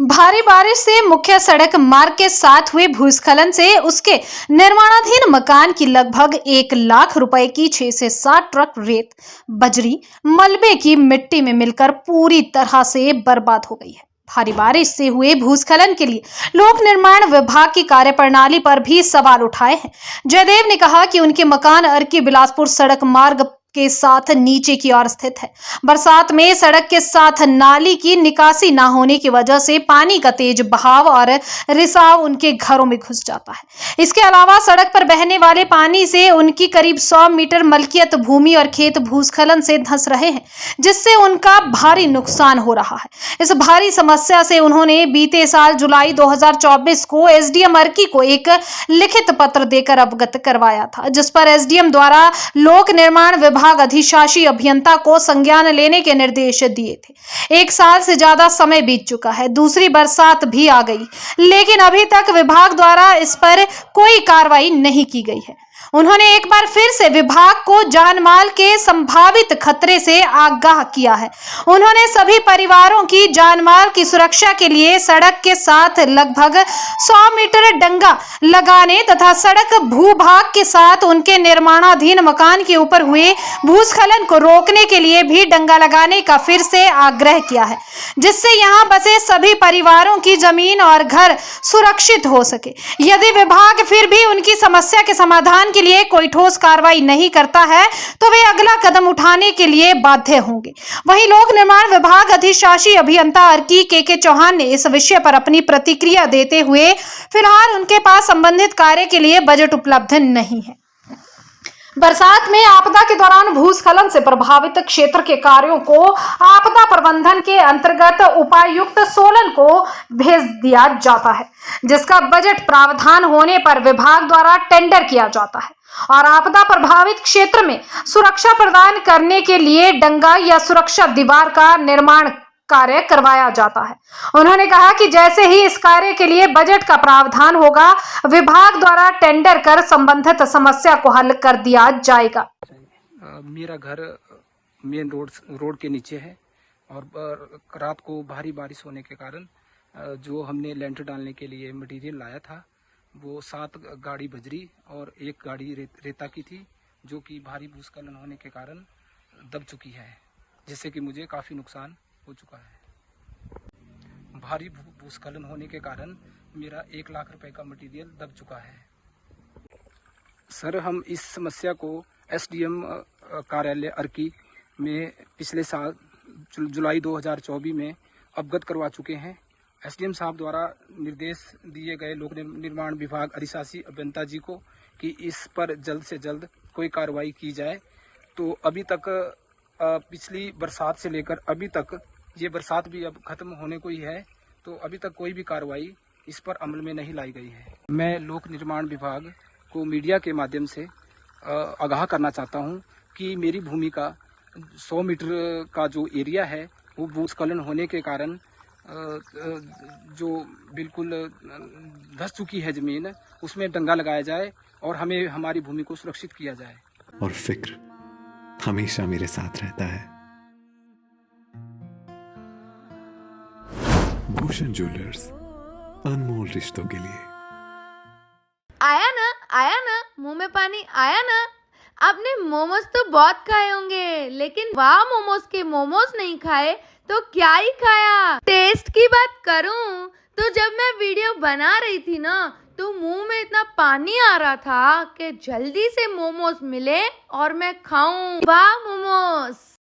भारी बारिश से मुख्य सड़क मार्ग के साथ हुए भूस्खलन से उसके निर्माणाधीन मकान की लगभग 1 लाख रुपए की 6 से 7 ट्रक रेत, बजरी, मलबे की मिट्टी में मिलकर पूरी तरह से बर्बाद हो गई है। भारी बारिश से हुए भूस्खलन के लिए लोक निर्माण विभाग की कार्यप्रणाली पर भी सवाल उठाए हैं। जयदेव ने कहा कि उनके मकान अर्की बिलासपुर सड़क मार्ग के साथ नीचे की ओर स्थित है। बरसात में सड़क के साथ नाली की निकासी ना होने की वजह से पानी का तेज बहाव और रिसाव उनके घरों में घुस जाता है। इसके अलावा सड़क पर बहने वाले पानी से उनकी करीब 100 मीटर मलकियत भूमि और खेत भूस्खलन से धंस रहे हैं, जिससे उनका भारी नुकसान हो रहा है। इस भारी समस्या से उन्होंने बीते साल जुलाई 2024 को एसडीएम अर्की को एक लिखित पत्र देकर अवगत करवाया था, जिस पर एसडीएम द्वारा लोक निर्माण विभाग अधिशासी अभियंता को संज्ञान लेने के निर्देश दिए थे। 1 साल से ज्यादा समय बीत चुका है, दूसरी बरसात भी आ गई, लेकिन अभी तक विभाग द्वारा इस पर कोई कार्रवाई नहीं की गई है। उन्होंने एक बार फिर से विभाग को जानमाल के संभावित खतरे से आगाह किया है। उन्होंने सभी परिवारों की जानमाल की सुरक्षा के लिए सड़क के साथ लगभग 100 मीटर डंगा लगाने तथा सड़क भूभाग के साथ उनके निर्माणाधीन मकान के ऊपर हुए भूस्खलन को रोकने के लिए भी डंगा लगाने का फिर से आग्रह किया है, जिससे यहाँ बसे सभी परिवारों की जमीन और घर सुरक्षित हो सके। यदि विभाग फिर भी उनकी समस्या के समाधान के लिए कोई ठोस कार्रवाई नहीं करता है तो वे अगला कदम उठाने के लिए बाध्य होंगे। वहीं लोक निर्माण विभाग अधिशासी अभियंता अर्की के चौहान ने इस विषय पर अपनी प्रतिक्रिया देते हुए फिलहाल उनके पास संबंधित कार्य के लिए बजट उपलब्ध नहीं है। बरसात में आपदा के दौरान भूस्खलन से प्रभावित क्षेत्र के कार्यों को आपदा प्रबंधन के अंतर्गत उपायुक्त सोलन को भेज दिया जाता है, जिसका बजट प्रावधान होने पर विभाग द्वारा टेंडर किया जाता है और आपदा प्रभावित क्षेत्र में सुरक्षा प्रदान करने के लिए डंगा या सुरक्षा दीवार का निर्माण कार्य करवाया जाता है। उन्होंने कहा कि जैसे ही इस कार्य के लिए बजट का प्रावधान होगा, विभाग द्वारा टेंडर कर संबंधित समस्या को हल कर दिया जाएगा। मेरा घर मेन रोड के नीचे है और रात को भारी बारिश होने के कारण जो हमने लेंटर डालने के लिए मटेरियल लाया था वो 7 गाड़ी बजरी और 1 गाड़ी रेता की थी, जो कि भारी भूस्खलन होने के कारण दब चुकी है, जिससे कि मुझे काफ़ी नुकसान हो चुका है। भारी भूस्खलन होने के कारण मेरा 1 लाख रुपए का मटेरियल दब चुका है। सर, हम इस समस्या को एसडीएम कार्यालय अर्की में पिछले साल जुलाई 2024 में अवगत करवा चुके हैं। एसडीएम साहब द्वारा निर्देश दिए गए लोक निर्माण विभाग अधिशासी अभियंता जी को कि इस पर जल्द से जल्द कोई कार्रवाई की जाए। तो अभी तक पिछली बरसात से लेकर अभी तक, ये बरसात भी अब खत्म होने को ही है, तो अभी तक कोई भी कार्रवाई इस पर अमल में नहीं लाई गई है। मैं लोक निर्माण विभाग को मीडिया के माध्यम से आगाह करना चाहता हूं कि मेरी भूमि का 100 मीटर का जो एरिया है वो भूस्खलन होने के कारण जो बिल्कुल धंस चुकी है ज़मीन, उसमें डंगा लगाया जाए और हमें हमारी भूमि को सुरक्षित किया जाए। और फिक्र हमेशा मेरे साथ रहता है। भूषण ज्वेलर्स, अनमोल रिश्तों के लिए। आया ना मुंह में पानी आया ना। आपने मोमोज तो बहुत खाए होंगे, लेकिन वाह मोमोज के मोमोज नहीं खाए तो क्या ही खाया। टेस्ट की बात करूं तो जब मैं वीडियो बना रही थी ना, तो मुंह में इतना पानी आ रहा था कि जल्दी से मोमोज मिले और मैं खाऊं। वाह मोमोज।